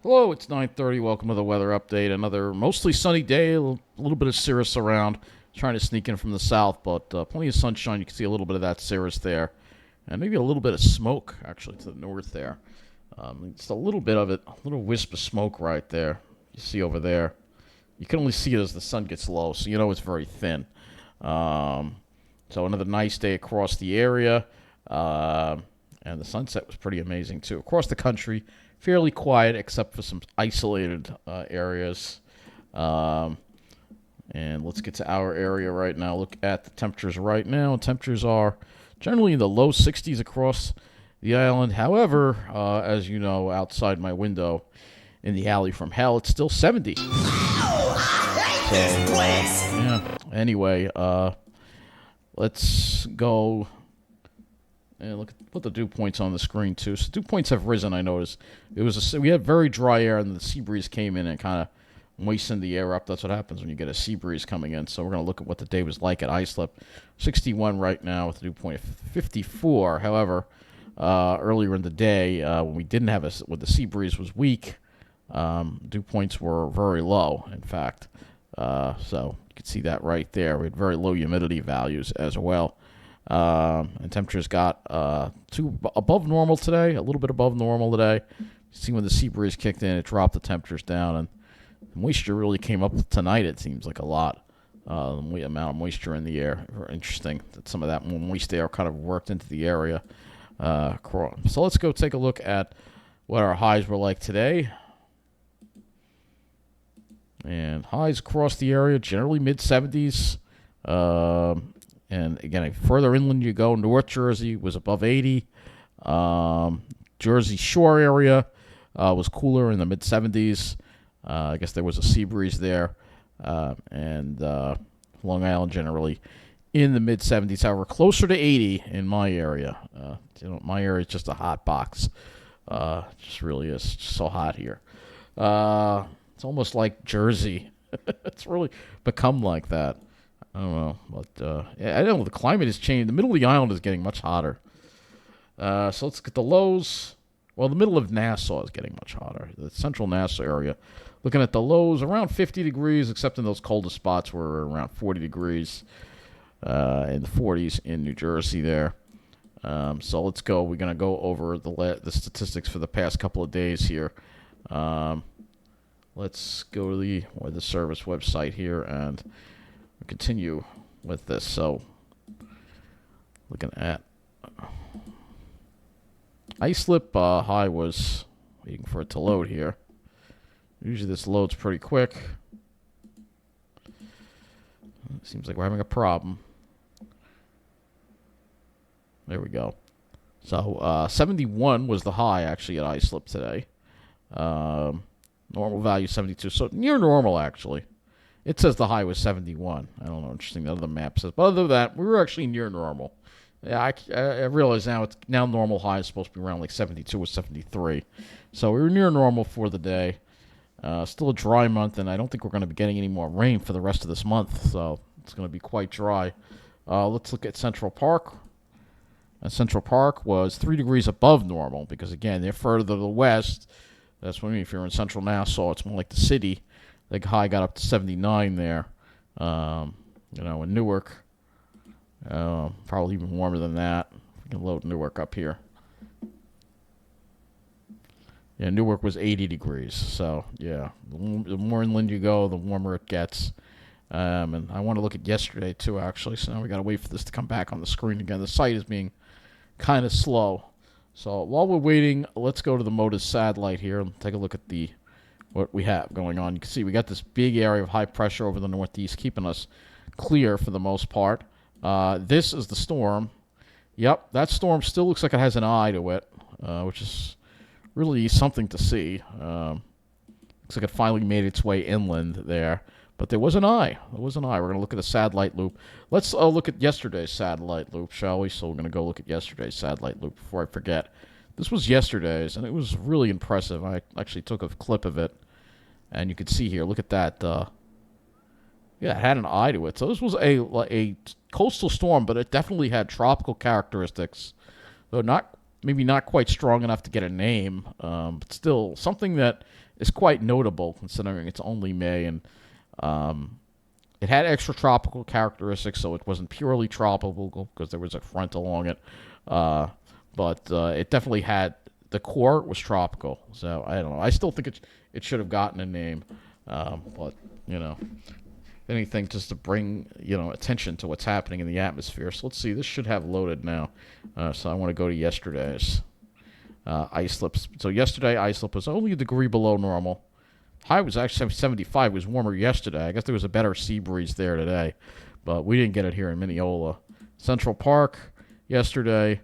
Hello, it's 9:30. Welcome to the weather update. Another mostly sunny day, a little bit of cirrus around. Trying to sneak in from the south, but plenty of sunshine. You can see a little bit of that cirrus there. And maybe a little bit of smoke, actually, to the north there. Just a little bit of it, a little wisp of smoke right there. You see over there. You can only see it as the sun gets low, so you know it's very thin. So another nice day across the area. And the sunset was pretty amazing, too. Across the country, fairly quiet except for some isolated areas. And let's get to our area right now. Look at the temperatures right now. Temperatures are generally in the low 60s across the island. However, as you know, outside my window in the alley from hell, it's still 70. Yeah. Anyway, let's go and put the dew points on the screen too. So dew points have risen. I noticed we had very dry air, and the sea breeze came in and kind of moistened the air up. That's what happens when you get a sea breeze coming in. So we're going to look at what the day was like at Islip. 61 right now with a dew point of 54. However, earlier in the day, when we didn't have when the sea breeze was weak, dew points were very low, in fact. So you can see that right there. We had very low humidity values as well. And temperatures got above normal today, a little bit above normal today. You see when the sea breeze kicked in, it dropped the temperatures down, and the moisture really came up tonight, it seems like a lot. The amount of moisture in the air. Very interesting that some of that more moist air kind of worked into the area. So let's go take a look at what our highs were like today. And highs across the area, generally mid-70s. And again, further inland you go, North Jersey was above 80. Jersey Shore area was cooler in the mid-70s. I guess there was a sea breeze there. And Long Island generally in the mid-70s. However, closer to 80 in my area. My area is just a hot box. It just really is. It's just so hot here. It's almost like Jersey. It's really become like that. I don't know, but I don't know. The climate has changed. The middle of the island is getting much hotter. So let's get the lows. Well, the middle of Nassau is getting much hotter. The central Nassau area. Looking at the lows, around 50 degrees, except in those colder spots where we're around 40 degrees in the 40s in New Jersey there. So let's go. We're going to go over the statistics for the past couple of days here. Let's go to the service website here and continue with this. So looking at Islip, high was waiting for it to load here. Usually this loads pretty quick. Seems like we're having a problem. There we go. So 71 was the high actually at Islip today. Normal value 72, so near normal actually. It says the high was 71. I don't know. Interesting. The other map says. But other than that, we were actually near normal. Yeah, I realize now it's now normal high is supposed to be around like 72 or 73. So we were near normal for the day. Still a dry month, and I don't think we're going to be getting any more rain for the rest of this month. So it's going to be quite dry. Let's look at Central Park. Central Park was 3 degrees above normal because, again, they're further to the west. That's what I mean. If you're in Central Nassau, it's more like the city. The high got up to 79 there. In Newark, probably even warmer than that. We can load Newark up here. Yeah, Newark was 80 degrees. So, yeah, the more inland you go, the warmer it gets. And I want to look at yesterday, too, actually. So now we got to wait for this to come back on the screen again. The site is being kind of slow. So while we're waiting, let's go to the MODIS satellite here and take a look at what we have going on. You can see we got this big area of high pressure over the northeast, keeping us clear for the most part. This is the storm. Yep, that storm still looks like it has an eye to it, which is really something to see. Looks like it finally made its way inland there. But there was an eye. There was an eye. We're going to look at the satellite loop. Let's look at yesterday's satellite loop, shall we? So we're going to go look at yesterday's satellite loop before I forget. This was yesterday's, and it was really impressive. I actually took a clip of it, and you can see here. Look at that. Yeah, it had an eye to it. So this was a coastal storm, but it definitely had tropical characteristics. Though not maybe not quite strong enough to get a name, but still something that is quite notable considering it's only May, and it had extratropical characteristics, so it wasn't purely tropical because there was a front along it. But it definitely had, the core was tropical. So I don't know. I still think it should have gotten a name, but anything just to bring attention to what's happening in the atmosphere. So let's see. This should have loaded now. So I want to go to yesterday's ice slips. So yesterday ice slip was only a degree below normal. High was actually 75. It was warmer yesterday. I guess there was a better sea breeze there today, but we didn't get it here in Mineola. Central Park yesterday,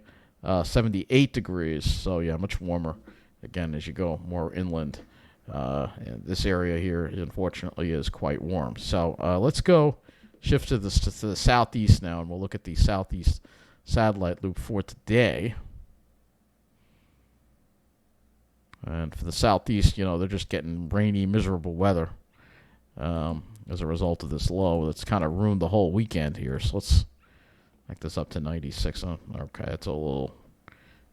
78 degrees. So yeah, much warmer. Again, as you go more inland, and this area here, unfortunately, is quite warm. So let's go shift to the southeast now, and we'll look at the southeast satellite loop for today. And for the southeast, they're just getting rainy, miserable weather as a result of this low that's kind of ruined the whole weekend here. So let's make this up to 96. Okay, that's a little.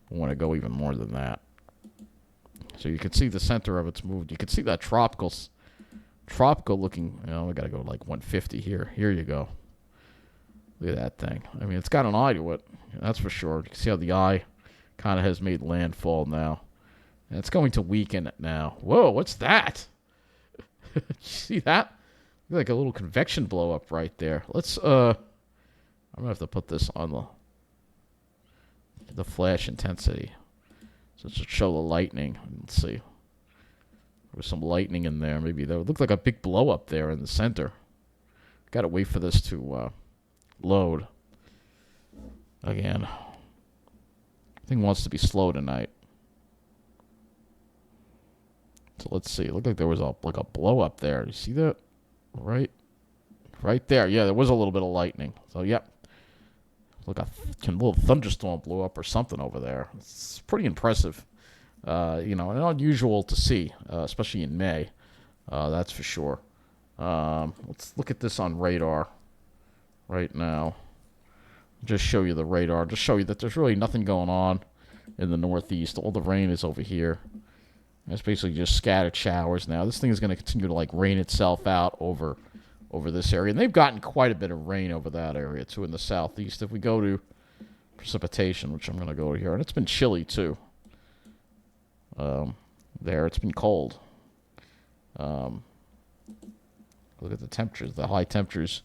We want to go even more than that. So you can see the center of it's moved. You can see that tropical looking. We got to go like 150 here. Here you go. Look at that thing. I mean, it's got an eye to it. That's for sure. You can see how the eye kind of has made landfall now. And it's going to weaken it now. Whoa, what's that? See that? Like a little convection blow up right there. Let's I'm gonna have to put this on the flash intensity. So it should show the lightning. Let's see. There was some lightning in there. Maybe there looked like a big blow up there in the center. Gotta wait for this to load. Again. Thing wants to be slow tonight. So let's see. It looked like there was a blow up there. You see that? Right there. Yeah, there was a little bit of lightning. So, yep. Look, a little thunderstorm blew up or something over there. It's pretty impressive. And unusual to see, especially in May. That's for sure. Let's look at this on radar right now. Just show you the radar. Just show you that there's really nothing going on in the northeast. All the rain is over here. It's basically just scattered showers now. This thing is going to continue to rain itself out over this area. And they've gotten quite a bit of rain over that area, too, in the southeast. If we go to precipitation, which I'm going to go here, and it's been chilly, too. There, it's been cold. Look at the temperatures. The high temperatures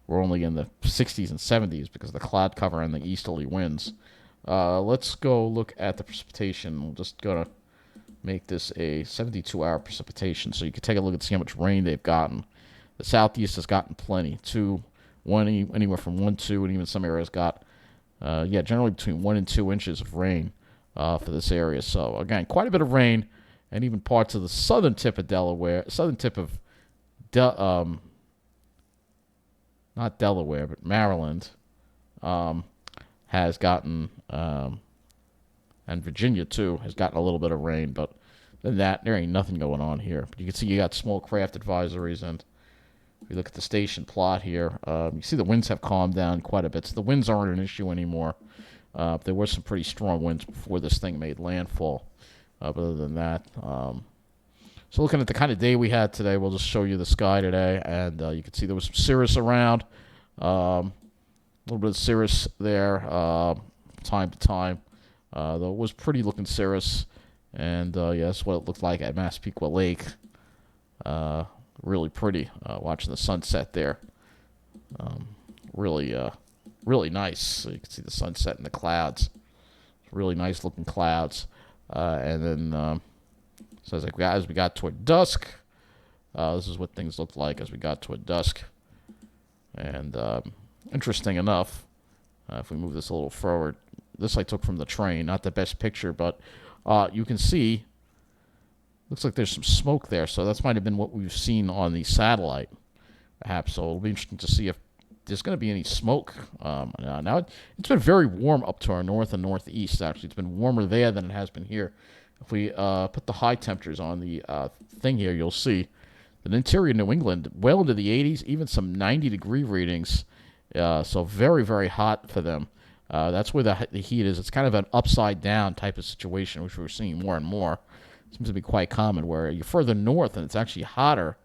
were only in the 60s and 70s because of the cloud cover and the easterly winds. Let's go look at the precipitation. We'll just go to make this a 72-hour precipitation, so you can take a look and see how much rain they've gotten. The southeast has gotten plenty, anywhere from 1, 2, and even some areas got, generally between 1 and 2 inches of rain for this area. So again, quite a bit of rain, and even parts of the southern tip of Delaware, not Delaware, but Maryland, has gotten. And Virginia, too, has gotten a little bit of rain. But than that, there ain't nothing going on here. But you can see you got small craft advisories. And if you look at the station plot here, you see the winds have calmed down quite a bit. So the winds aren't an issue anymore. There were some pretty strong winds before this thing made landfall. But other than that, so looking at the kind of day we had today, we'll just show you the sky today. And you can see there was some cirrus around. A little bit of cirrus there time to time. Though it was pretty looking cirrus, and that's what it looked like at Massapequa Lake. Really pretty, watching the sunset there. Really nice. So you can see the sunset in the clouds. Really nice looking clouds. And then, so as we got toward dusk, this is what things looked like as we got toward dusk. And interesting enough, if we move this a little forward. This I took from the train, not the best picture, but you can see, looks like there's some smoke there, so that might have been what we've seen on the satellite, perhaps. So it'll be interesting to see if there's going to be any smoke. Now, it's been very warm up to our north and northeast, actually. It's been warmer there than it has been here. If we put the high temperatures on the thing here, you'll see that interior New England, well into the 80s, even some 90-degree readings, so very, very hot for them. That's where the heat is. It's kind of an upside down type of situation, which we're seeing more and more. It seems to be quite common where you're further north and it's actually hotter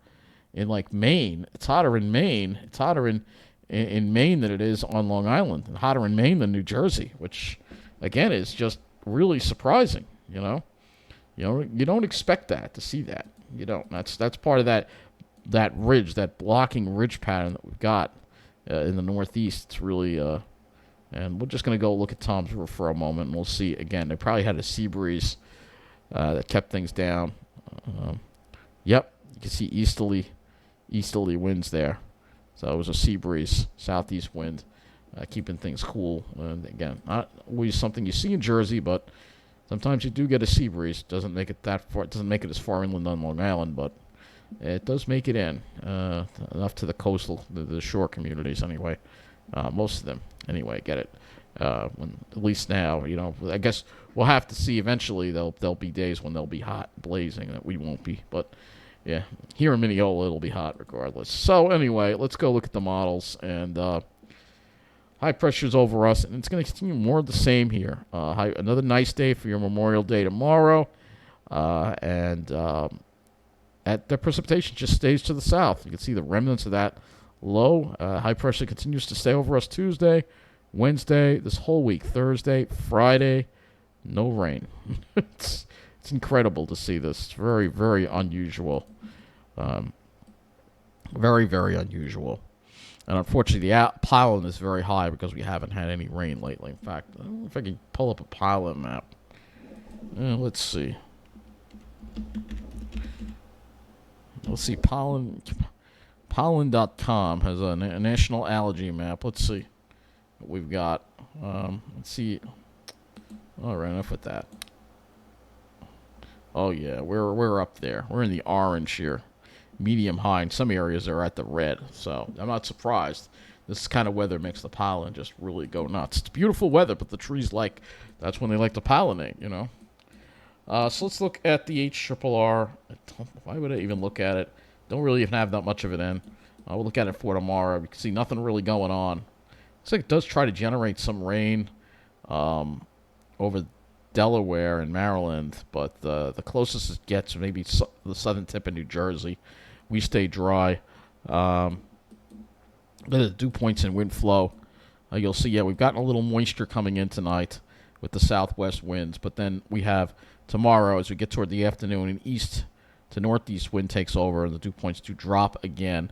in like Maine. It's hotter in Maine. It's hotter in Maine than it is on Long Island, and hotter in Maine than New Jersey, which again is just really surprising. You don't expect that to see that. You don't. That's part of that ridge, that blocking ridge pattern that we've got in the Northeast. It's really and we're just gonna go look at Tom's River for a moment, and we'll see again. They probably had a sea breeze that kept things down. Yep, you can see easterly winds there. So it was a sea breeze, southeast wind, keeping things cool. And again, not always something you see in Jersey, but sometimes you do get a sea breeze. Doesn't make it that far. It doesn't make it as far inland on Long Island, but it does make it in enough to the coastal, the shore communities anyway. Most of them anyway get it. When at least now, I guess we'll have to see. Eventually, there'll be days when they'll be hot, blazing, that we won't be. But yeah, here in Mineola, it'll be hot regardless. So anyway, let's go look at the models. And high pressure's over us, and it's going to continue more of the same here. Another nice day for your Memorial Day tomorrow. And at the precipitation just stays to the south. You can see the remnants of that low. High pressure continues to stay over us Tuesday, Wednesday, this whole week, Thursday, Friday, no rain. It's incredible to see this. It's very, very unusual. Very, very unusual. And unfortunately, the pollen is very high because we haven't had any rain lately. In fact, I don't know if I can pull up a pollen map. Let's see. Let's see. Pollen.com has a national allergy map. Let's see what we've got. Let's see. All right, enough with that. Oh yeah, we're up there. We're in the orange here, medium high. In some areas are at the red, so I'm not surprised. This kind of weather makes the pollen just really go nuts. It's beautiful weather, but the trees that's when they like to pollinate, So let's look at the HRRR. Why would I even look at it? Don't really even have that much of it in. We'll look at it for tomorrow. You can see nothing really going on. Looks like it does try to generate some rain over Delaware and Maryland, but the closest it gets maybe the southern tip of New Jersey. We stay dry. The dew points and wind flow. You'll see, we've gotten a little moisture coming in tonight with the southwest winds, but then we have tomorrow, as we get toward the afternoon, an east to northeast wind takes over, and the dew points do drop again.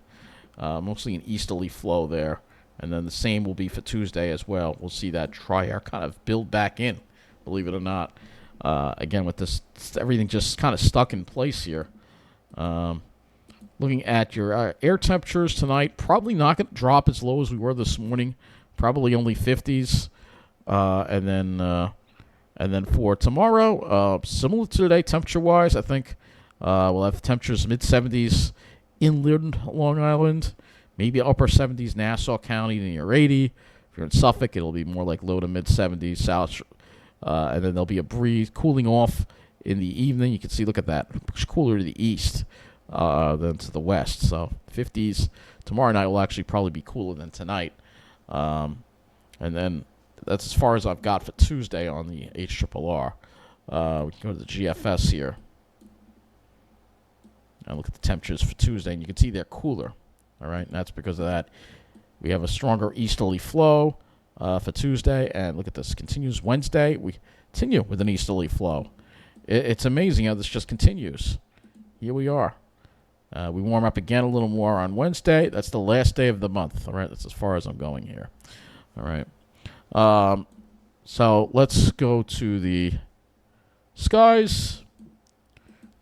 Mostly an easterly flow there. And then the same will be for Tuesday as well. We'll see that dry air kind of build back in, believe it or not. Again, with this, everything just kind of stuck in place here. Looking at your air temperatures tonight, probably not going to drop as low as we were this morning. Probably only 50s. And then for tomorrow, similar to today temperature-wise, I think we'll have temperatures mid-70s inland Long Island. Maybe upper 70s Nassau County near 80. If you're in Suffolk, it'll be more like low to mid-70s south. And then there'll be a breeze cooling off in the evening. You can see, look at that. It's cooler to the east than to the west. So 50s. Tomorrow night will actually probably be cooler than tonight. And then that's as far as I've got for Tuesday on the HRRR. We can go to the GFS here. And look at the temperatures for Tuesday, and you can see they're cooler. All right, and that's because of that. We have a stronger easterly flow for Tuesday, and look at this. Continues Wednesday. We continue with an easterly flow. It's amazing how this just continues. Here we are. We warm up again a little more on Wednesday. That's the last day of the month. All right, that's as far as I'm going here. All right. So let's go to the skies.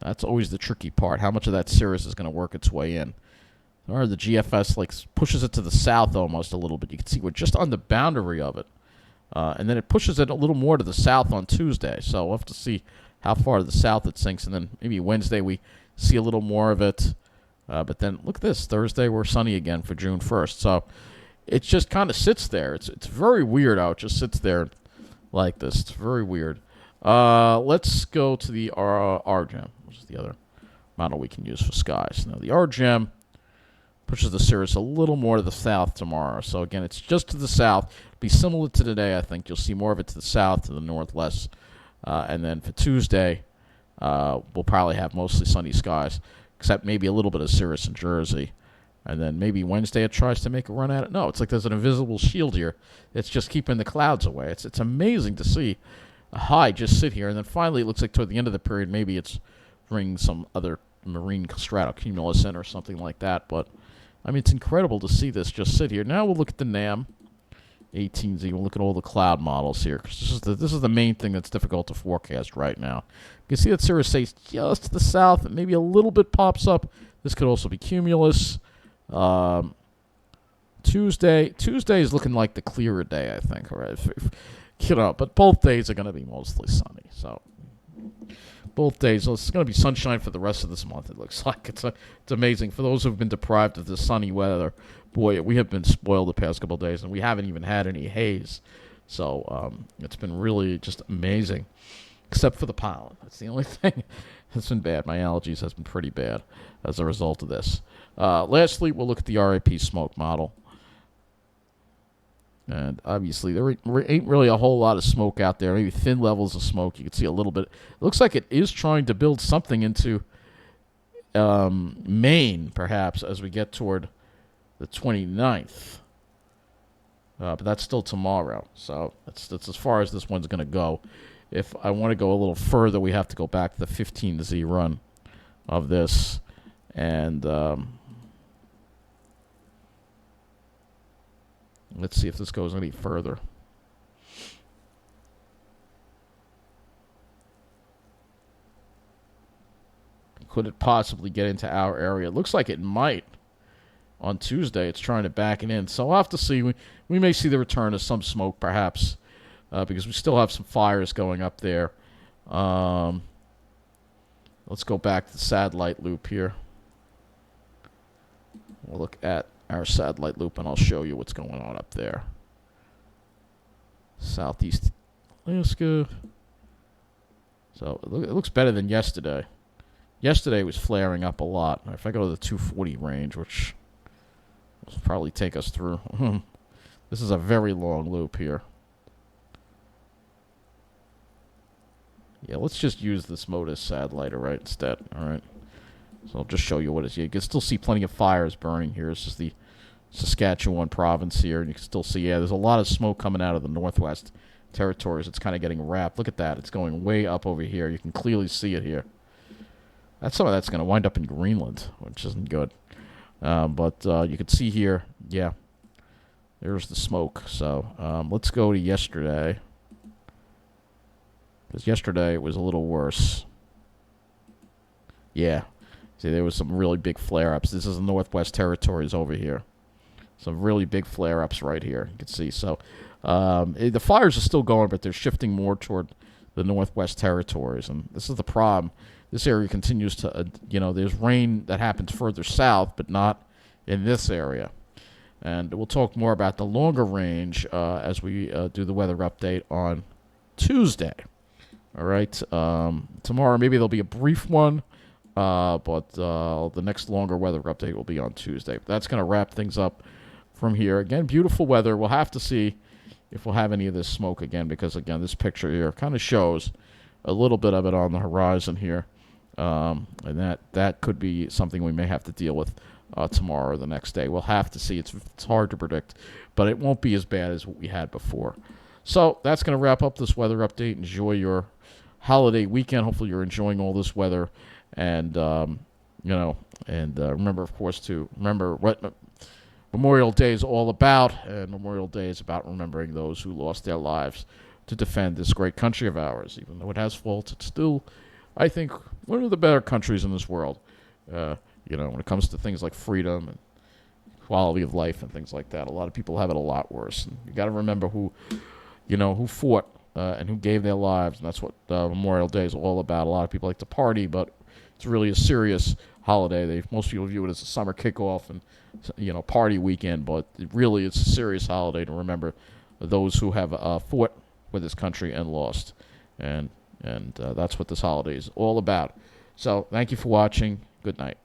That's always the tricky part. How much of that cirrus is going to work its way in? Or the GFS pushes it to the south almost a little bit. You can see we're just on the boundary of it. And then it pushes it a little more to the south on Tuesday. So we'll have to see how far to the south it sinks. And then maybe Wednesday we see a little more of it. But then look at this. Thursday we're sunny again for June 1st. So it just kind of sits there. It's very weird how it just sits there like this. It's very weird. Let's go to the RGEM, which is the other model we can use for skies. Now the RGEM pushes the cirrus a little more to the south tomorrow. So again, it's just to the south. Be similar to today, I think. You'll see more of it to the south, to the northwest. And then for Tuesday, we'll probably have mostly sunny skies, except maybe a little bit of cirrus in Jersey. And then maybe Wednesday it tries to make a run at it. No, it's like there's an invisible shield here. It's just keeping the clouds away. It's amazing to see a high just sit here. And then finally it looks like toward the end of the period, maybe it's bringing some other marine stratocumulus in or something like that. But, I mean, it's incredible to see this just sit here. Now we'll look at the NAM 18Z. We'll look at all the cloud models here, because this is the main thing that's difficult to forecast right now. You can see that cirrus stays just to the south. Maybe a little bit pops up. This could also be cumulus. Tuesday is looking like the clearer day, I think. All right, but both days are going to be mostly sunny. So both days, it's going to be sunshine for the rest of this month. It looks like it's amazing for those who've been deprived of the sunny weather. Boy, we have been spoiled the past couple of days, and we haven't even had any haze. So it's been really just amazing, except for the pollen. That's the only thing that's been bad. My allergies has been pretty bad as a result of this. Lastly, we'll look at the RAP smoke model. And obviously, there ain't really a whole lot of smoke out there. Maybe thin levels of smoke. You can see a little bit. It looks like it is trying to build something into Maine, perhaps, as we get toward the 29th. But that's still tomorrow. So that's as far as this one's going to go. If I want to go a little further, we have to go back to the 15Z run of this. And let's see if this goes any further. Could it possibly get into our area? It looks like it might. On Tuesday, it's trying to back it in. So we'll have to see. We may see the return of some smoke, perhaps, because we still have some fires going up there. Let's go back to the satellite loop here. We'll look at our satellite loop, and I'll show you what's going on up there. Southeast Alaska. So it looks better than yesterday. Yesterday was flaring up a lot. If I go to the 240 range, which will probably take us through. This is a very long loop here. Yeah, let's just use this MODIS satellite instead. All right. So I'll just show you what it is. You can still see plenty of fires burning here. This is the Saskatchewan province here, and you can still see, there's a lot of smoke coming out of the Northwest Territories. It's kind of getting wrapped. Look at that. It's going way up over here. You can clearly see it here. Some of that's going to wind up in Greenland, which isn't good. But you can see here, there's the smoke. So let's go to yesterday, because yesterday it was a little worse. Yeah. See, there was some really big flare-ups. This is the Northwest Territories over here. Some really big flare-ups right here. You can see. So the fires are still going, but they're shifting more toward the Northwest Territories. And this is the problem. This area continues to, there's rain that happens further south, but not in this area. And we'll talk more about the longer range as we do the weather update on Tuesday. All right. Tomorrow, maybe there'll be a brief one. But the next longer weather update will be on Tuesday. That's going to wrap things up from here. Again, beautiful weather. We'll have to see if we'll have any of this smoke again, because, again, this picture here kind of shows a little bit of it on the horizon here. And that could be something we may have to deal with tomorrow or the next day. We'll have to see. It's hard to predict, but it won't be as bad as what we had before. So that's going to wrap up this weather update. Enjoy your holiday weekend. Hopefully you're enjoying all this weather. And, remember, of course, to remember what Memorial Day is all about. And Memorial Day is about remembering those who lost their lives to defend this great country of ours. Even though it has faults, it's still, I think, one of the better countries in this world. When it comes to things like freedom and quality of life and things like that. A lot of people have it a lot worse. And you got to remember who fought and who gave their lives. And that's what Memorial Day is all about. A lot of people like to party, but it's really a serious holiday. Most people view it as a summer kickoff and party weekend, but really it's a serious holiday to remember those who have fought for this country and lost, and that's what this holiday is all about. So thank you for watching. Good night.